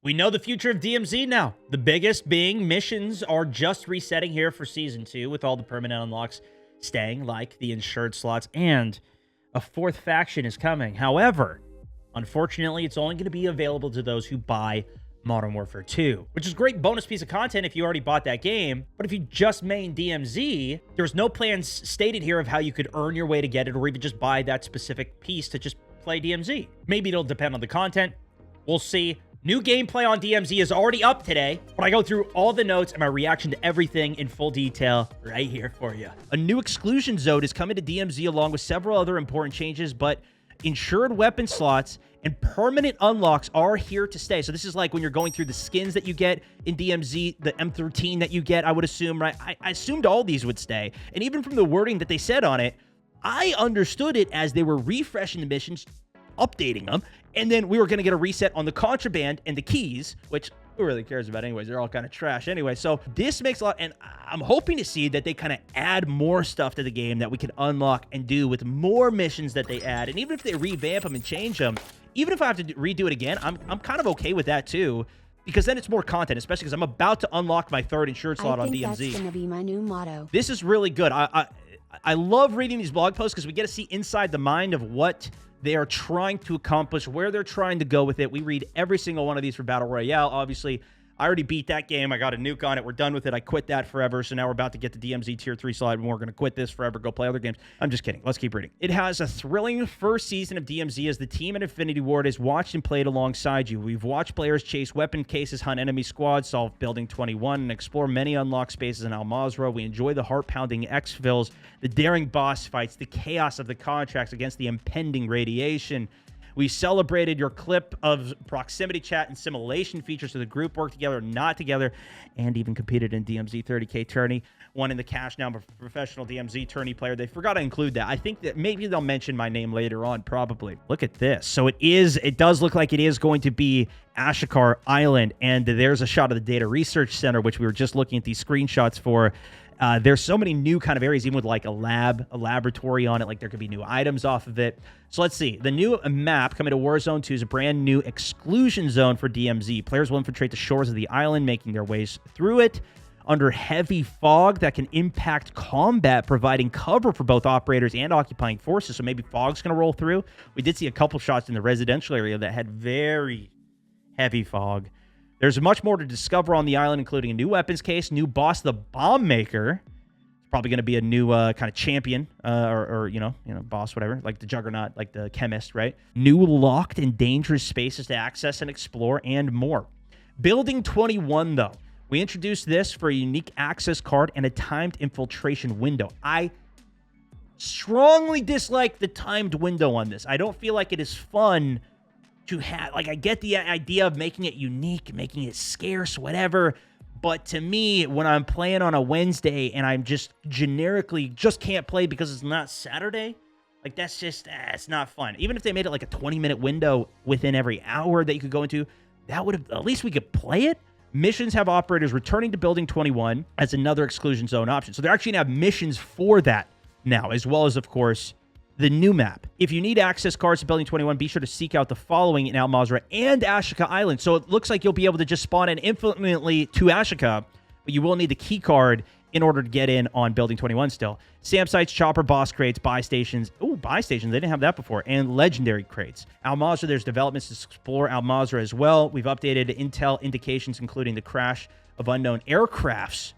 We know the future of DMZ now. The biggest being missions are just resetting here for Season 2 with all the permanent unlocks staying, like the insured slots, and a fourth faction is coming. However, unfortunately, it's only going to be available to those who buy Modern Warfare 2, which is a great bonus piece of content if you already bought that game. But if you just main DMZ, there's no plans stated here of how you could earn your way to get it or even just buy that specific piece to just play DMZ. Maybe it'll depend on the content. We'll see. New gameplay on DMZ is already up today, but I go through all the notes and my reaction to everything in full detail right here for you. A new exclusion zone is coming to DMZ along with several other important changes, but insured weapon slots and permanent unlocks are here to stay. So this is like when you're going through the skins that you get in DMZ, the M13 that you get, I would assume, right? I assumed all these would stay. And even from the wording that they said on it, I understood it as they were refreshing the missions, updating them, and then we were going to get a reset on the contraband and the keys, which who really cares about anyways? They're all kind of trash anyway. So this makes a lot, and I'm hoping to see that they kind of add more stuff to the game that we can unlock and do with more missions that they add. And even if they revamp them and change them, even if I have to redo it again, I'm kind of okay with that too, because then it's more content, especially because I'm about to unlock my third insured slot on DMZ. That's going to be my new motto. This is really good. I love reading these blog posts because we get to see inside the mind of what they are trying to accomplish, where they're trying to go with it. We read every single one of these for Battle Royale. Obviously, I already beat that game. I got a nuke on it. We're done with it. I quit that forever. So now we're about to get the DMZ Tier 3 slide, and we're going to quit this forever, go play other games. I'm just kidding. Let's keep reading. It has a thrilling first season of DMZ as the team at Infinity Ward has watched and played alongside you. We've watched players chase weapon cases, hunt enemy squads, solve Building 21, and explore many unlocked spaces in Al Mazrah. We enjoy the heart-pounding exfils, the daring boss fights, the chaos of the contracts against the impending radiation. We celebrated your clip of proximity chat and simulation features so the group worked together, not together, and even competed in DMZ 30K tourney. One in the cash now, professional DMZ tourney player. They forgot to include that. I think that maybe they'll mention my name later on, probably. Look at this. So it does look like it is going to be Ashika Island, and there's a shot of the Data Research Center, which we were just looking at these screenshots for. There's so many new kind of areas, even with like a laboratory on it. Like there could be new items off of it. So let's see. The new map coming to Warzone 2 is a brand new exclusion zone for DMZ. Players will infiltrate the shores of the island, making their ways through it under heavy fog that can impact combat, providing cover for both operators and occupying forces. So maybe fog's going to roll through. We did see a couple shots in the residential area that had very heavy fog. There's much more to discover on the island, including a new weapons case, new boss, the Bomb Maker. It's probably going to be a new kind of champion or boss, whatever, like the Juggernaut, like the Chemist, right? New locked and dangerous spaces to access and explore, and more. Building 21, though. We introduced this for a unique access card and a timed infiltration window. I strongly dislike the timed window on this. I don't feel like it is fun to have, like, I get the idea of making it unique, making it scarce, whatever, but to me, when I'm playing on a Wednesday and I'm just generically just can't play because it's not Saturday, like, that's just, it's not fun. Even if they made it like a 20-minute window within every hour that you could go into, that would have, at least we could play it. Missions have operators returning to Building 21 as another exclusion zone option. So they're actually going to have missions for that now, as well as, of course, the new map. If you need access cards to Building 21, be sure to seek out the following in Al Mazrah and Ashika Island. So it looks like you'll be able to just spawn in infinitely to Ashika, but you will need the key card in order to get in on Building 21 still. SAM sites, chopper, boss crates, buy stations. Ooh, buy stations. They didn't have that before. And legendary crates. Al Mazrah, there's developments to explore Al Mazrah as well. We've updated intel indications, including the crash of unknown aircrafts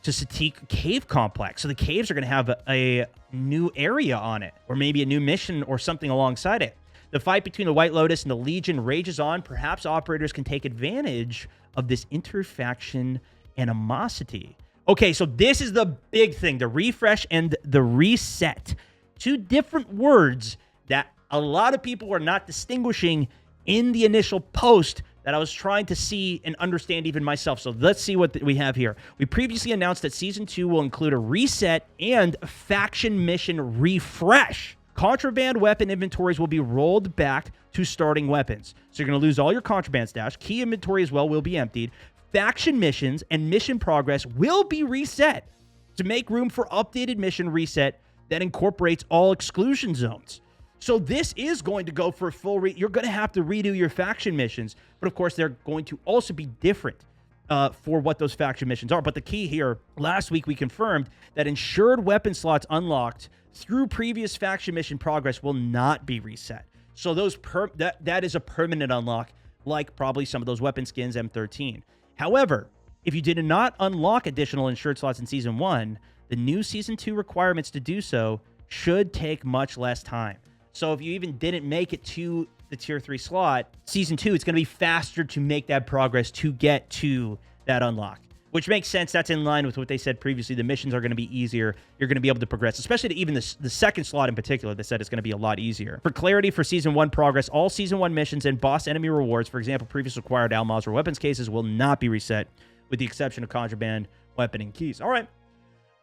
to Satiq Cave Complex. So the caves are going to have a new area on it, or maybe a new mission or something alongside it. The fight between the White Lotus and the Legion rages on. Perhaps operators can take advantage of this interfaction animosity. Okay, so this is the big thing, the refresh and the reset. Two different words that a lot of people are not distinguishing in the initial post that I was trying to see and understand even myself. So let's see what we have here. We previously announced that Season 2 will include a reset and faction mission refresh. Contraband weapon inventories will be rolled back to starting weapons. So you're going to lose all your contraband stash. Key inventory as well will be emptied. Faction missions and mission progress will be reset to make room for updated mission reset that incorporates all exclusion zones. So this is going to go for a full you're going to have to redo your faction missions, but of course they're going to also be different for what those faction missions are. But the key here, last week we confirmed that ensured weapon slots unlocked through previous faction mission progress will not be reset. So those that is a permanent unlock, like probably some of those weapon skins, M13. However, if you did not unlock additional insured slots in Season 1, the new Season 2 requirements to do so should take much less time. So if you even didn't make it to the Tier 3 slot, Season 2, it's going to be faster to make that progress to get to that unlock, which makes sense. That's in line with what they said previously. The missions are going to be easier. You're going to be able to progress, especially to even the second slot in particular. They said it's going to be a lot easier. For clarity for Season 1 progress, all Season 1 missions and boss enemy rewards, for example, previous required Almaz or weapons cases, will not be reset, with the exception of contraband, weapon, and keys. All right.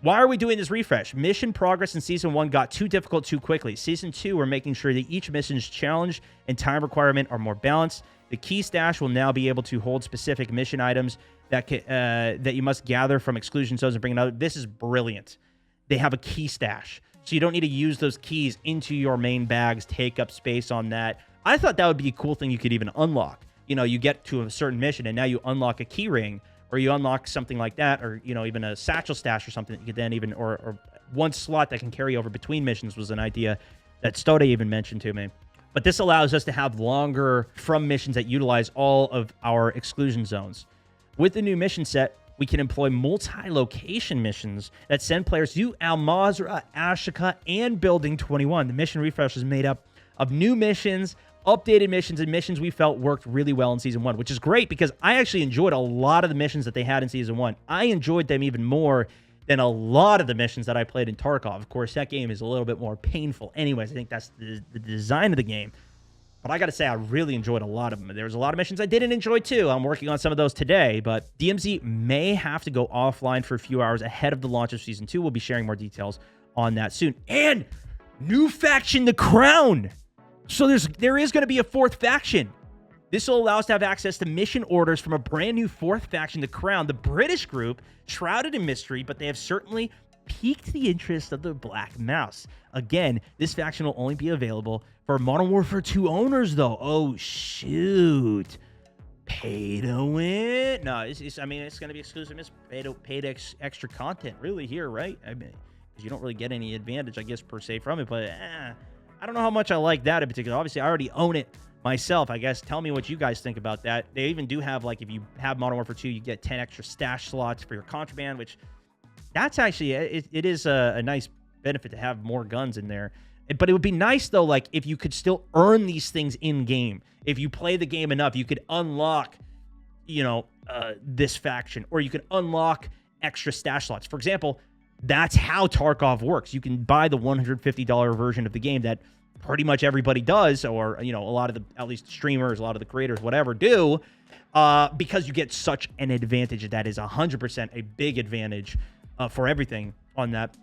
Why are we doing this refresh? Mission progress in Season 1 got too difficult too quickly. Season 2, we're making sure that each mission's challenge and time requirement are more balanced. The key stash will now be able to hold specific mission items that you must gather from exclusion zones and bring it out. This is brilliant. They have a key stash, so you don't need to use those keys into your main bags, take up space on that. I thought that would be a cool thing you could even unlock. You know, you get to a certain mission, and now you unlock a key ring, or you unlock something like that, or, you know, even a satchel stash or something that you could then even, or one slot that can carry over between missions was an idea that Stoda even mentioned to me. But this allows us to have longer from missions that utilize all of our exclusion zones. With the new mission set, we can employ multi-location missions that send players to Al Mazrah, Ashika, and Building 21. The mission refresh is made up of new missions, updated missions, and missions we felt worked really well in Season 1, which is great because I actually enjoyed a lot of the missions that they had in Season 1. I enjoyed them even more than a lot of the missions that I played in Tarkov. Of course, that game is a little bit more painful anyways. I think that's the design of the game. But I got to say, I really enjoyed a lot of them. There was a lot of missions I didn't enjoy, too. I'm working on some of those today, but DMZ may have to go offline for a few hours ahead of the launch of Season 2. We'll be sharing more details on that soon. And new faction, the Crown. So there is going to be a fourth faction. This will allow us to have access to mission orders from a brand new fourth faction, the Crown, the British group, shrouded in mystery, but they have certainly piqued the interest of the Black Mouse. Again, this faction will only be available for Modern Warfare 2 owners, though. Oh, shoot. Pay to win. No, I mean, it's going to be exclusive. It's paid extra content, really, here, right? I mean, because you don't really get any advantage, I guess, per se, from it. But I don't know how much I like that in particular. Obviously, I already own it myself, I guess. Tell me what you guys think about that. They even do have, like, if you have Modern Warfare 2, you get 10 extra stash slots for your contraband, which that's actually, it is a nice benefit to have more guns in there. But it would be nice, though, like, if you could still earn these things in-game. If you play the game enough, you could unlock, you know, this faction, or you could unlock extra stash slots. For example, that's how Tarkov works. You can buy the $150 version of the game that pretty much everybody does, or, you know, a lot of the, at least streamers, a lot of the creators, whatever, do, because you get such an advantage. That is 100% a big advantage for everything on that,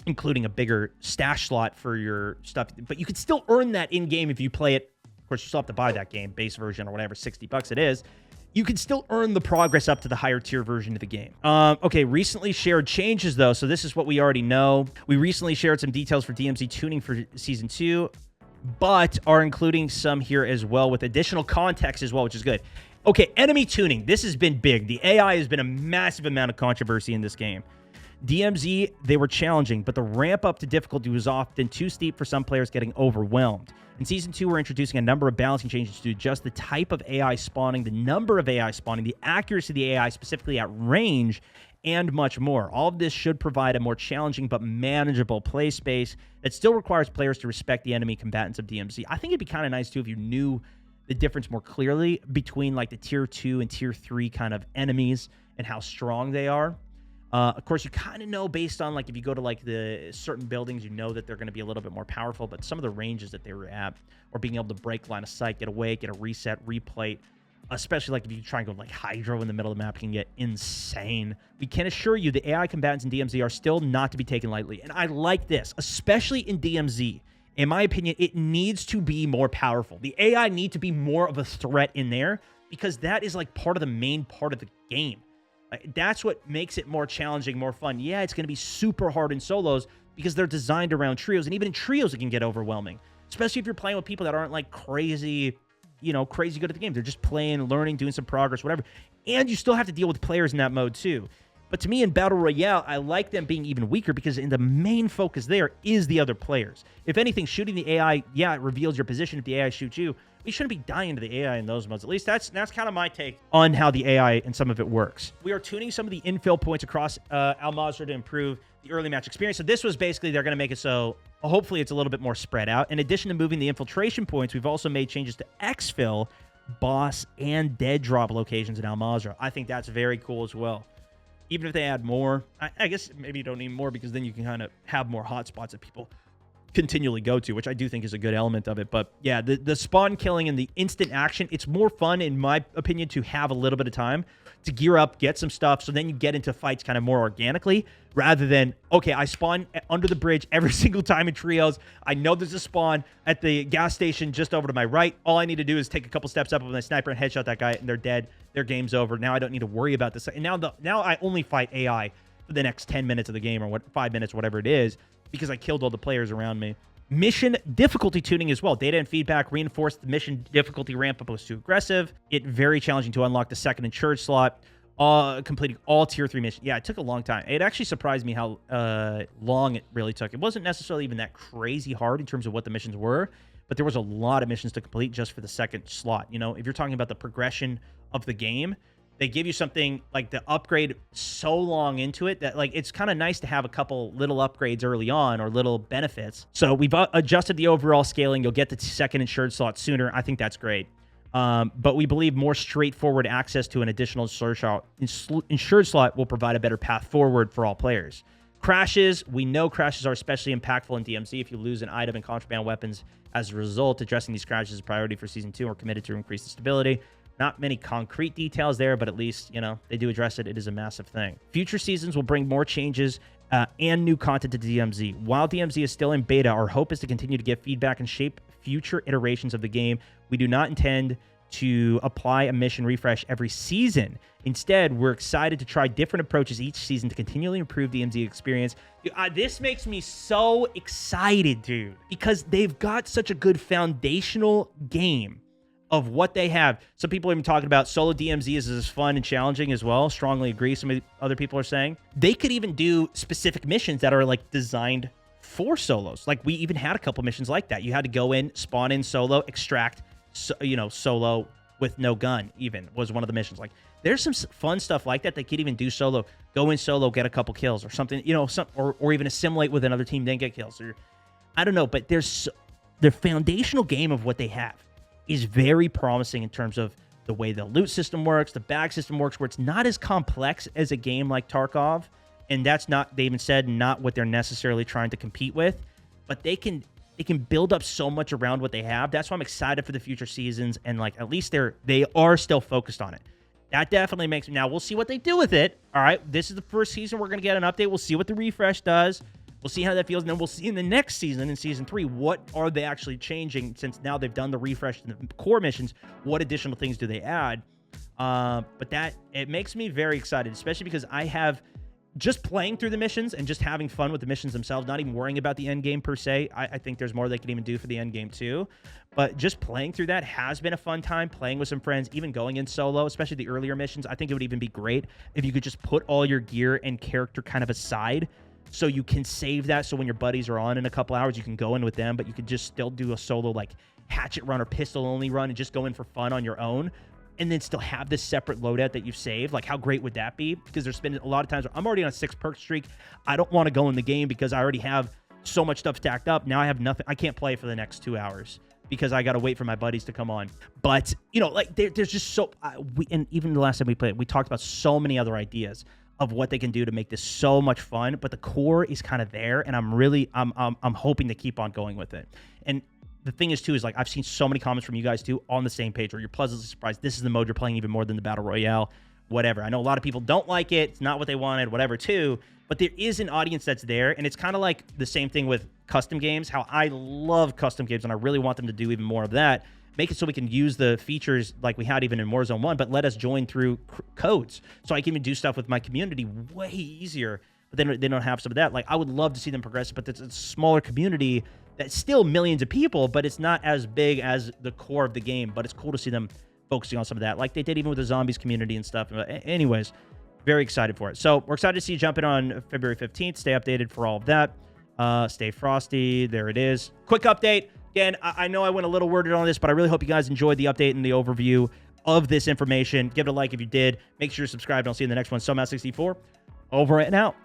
including a bigger stash slot for your stuff. But you could still earn that in-game if you play it. Of course, you still have to buy that game, base version or whatever, $60 it is. You can still earn the progress up to the higher tier version of the game. Okay, recently shared changes, though. So this is what we already know. We recently shared some details for DMZ tuning for Season 2, but are including some here as well with additional context as well, which is good. Okay, enemy tuning. This has been big. The AI has been a massive amount of controversy in this game. DMZ, they were challenging, but the ramp up to difficulty was often too steep for some players, getting overwhelmed. In Season 2, we're introducing a number of balancing changes to adjust the type of AI spawning, the number of AI spawning, the accuracy of the AI, specifically at range, and much more. All of this should provide a more challenging but manageable play space that still requires players to respect the enemy combatants of DMZ. I think it'd be kind of nice, too, if you knew the difference more clearly between, like, the Tier 2 and Tier 3 kind of enemies and how strong they are. Of course, you kind of know based on, like, if you go to, like, the certain buildings, you know that they're going to be a little bit more powerful, but some of the ranges that they were at, or being able to break line of sight, get away, get a reset, replate, especially, like, if you try and go, like, Hydro in the middle of the map, can get insane. We can assure you the AI combatants in DMZ are still not to be taken lightly, and I like this, especially in DMZ. In my opinion, it needs to be more powerful. The AI need to be more of a threat in there, because that is, like, part of the main part of the game. That's what makes it more challenging, more fun. Yeah, it's going to be super hard in solos because they're designed around trios, and even in trios, it can get overwhelming. especially if you're playing with people that aren't like crazy, crazy good at the game. They're just playing, learning, doing some progress, whatever. And you still have to deal with players in that mode too. But to me, in Battle Royale, I like them being even weaker because the main focus there is the other players. If anything, shooting the AI, yeah, it reveals your position if the AI shoots you. We shouldn't be dying to the AI in those modes. At least that's kind of my take on how the AI and some of it works. We are tuning some of the infill points across Al Mazrah to improve the early match experience. So this was basically, they're going to make it so hopefully it's a little bit more spread out. In addition to moving the infiltration points, we've also made changes to exfil, boss, and dead drop locations in Al Mazrah. I think that's very cool as well. Even if they add more, I guess maybe you don't need more because then you can kind of have more hotspots that people continually go to, which I do think is a good element of it. But yeah, the spawn killing and the instant action, it's more fun, in my opinion, to have a little bit of time to gear up, get some stuff, so then you get into fights kind of more organically, rather than, okay, I spawn under the bridge every single time in trios. I know there's a spawn at the gas station just over to my right. All I need to do is take a couple steps up with my sniper and headshot that guy, and they're dead. Their game's over. Now I don't need to worry about this. And now I only fight AI for the next 10 minutes of the game, or 5 minutes, whatever it is, because I killed all the players around me. Mission difficulty tuning as well. Data and feedback reinforced the mission difficulty ramp up was too aggressive. It very challenging to unlock the second and third slot. Completing all tier 3 missions. Yeah, it took a long time. It actually surprised me how long it really took. It wasn't necessarily even that crazy hard in terms of what the missions were, but there was a lot of missions to complete just for the second slot. If you're talking about the progression of the game, they give you something like the upgrade so long into it that, like, it's kind of nice to have a couple little upgrades early on, or little benefits. So we've adjusted the overall scaling. You'll get the second insured slot sooner. I think that's great. But we believe more straightforward access to an additional insured slot will provide a better path forward for all players. Crashes. We know crashes are especially impactful in DMZ. If you lose an item and contraband weapons as a result, addressing these crashes is a priority for Season 2. We're committed to increase the stability. Not many concrete details there, but at least, they do address it. It is a massive thing. Future seasons will bring more changes and new content to DMZ. While DMZ is still in beta, our hope is to continue to get feedback and shape future iterations of the game. We do not intend to apply a mission refresh every season. Instead, we're excited to try different approaches each season to continually improve the DMZ experience. This makes me so excited, dude, because they've got such a good foundational game of what they have. Some people are even talking about solo DMZ is as fun and challenging as well. Strongly agree. Some of the other people are saying they could even do specific missions that are like designed for solos. Like, we even had a couple missions like that. You had to go in, spawn in solo, extract, solo with no gun, even was one of the missions. Like, there's some fun stuff like that. They could even do solo, go in solo, get a couple kills or something, or even assimilate with another team, then get kills. Or I don't know, but there's the foundational game of what they have is very promising in terms of the way the loot system works, the bag system works, where it's not as complex as a game like Tarkov. And that's not, they even said, not what they're necessarily trying to compete with, but they can build up so much around what they have. That's why I'm excited for the future seasons. And like, at least they are still focused on it. That definitely makes me, now we'll see what they do with it. All right. This is the first season. We're going to get an update. We'll see what the refresh does. We'll see how that feels, and then we'll see in the next season, in Season 3, what are they actually changing, since now they've done the refresh and the core missions. What additional things do they add? But it makes me very excited, especially because I have just playing through the missions and just having fun with the missions themselves, not even worrying about the end game per se. I think there's more they can even do for the end game too. But just playing through that has been a fun time, playing with some friends, even going in solo, especially the earlier missions. I think it would even be great if you could just put all your gear and character kind of aside, so you can save that, so when your buddies are on in a couple hours, you can go in with them, but you could just still do a solo, like, hatchet run or pistol only run, and just go in for fun on your own, and then still have this separate loadout that you've saved. Like, how great would that be? Because there's been a lot of times where I'm already on a 6 perk streak. I don't want to go in the game because I already have so much stuff stacked up. Now I have nothing. I can't play for the next 2 hours because I got to wait for my buddies to come on. But, like, there's just so... and even the last time we played, we talked about so many other ideas of what they can do to make this so much fun, but the core is kind of there, and I'm hoping to keep on going with it. And the thing is too, is like, I've seen so many comments from you guys too on the same page where you're pleasantly surprised this is the mode you're playing even more than the Battle Royale, whatever. I know a lot of people don't like it, it's not what they wanted, whatever too, but there is an audience that's there, and it's kind of like the same thing with custom games, how I love custom games, and I really want them to do even more of that. Make it so we can use the features like we had even in Warzone 1, but let us join through codes. So I can even do stuff with my community way easier, but then they don't have some of that. Like, I would love to see them progress, but it's a smaller community, that's still millions of people, but it's not as big as the core of the game. But it's cool to see them focusing on some of that, like they did even with the zombies community and stuff. Anyways, very excited for it. So we're excited to see you jump in on February 15th. Stay updated for all of that. Stay frosty. There it is. Quick update. Again, I know I went a little worded on this, but I really hope you guys enjoyed the update and the overview of this information. Give it a like if you did. Make sure you're subscribed. I'll see you in the next one. SoMat64, over and out.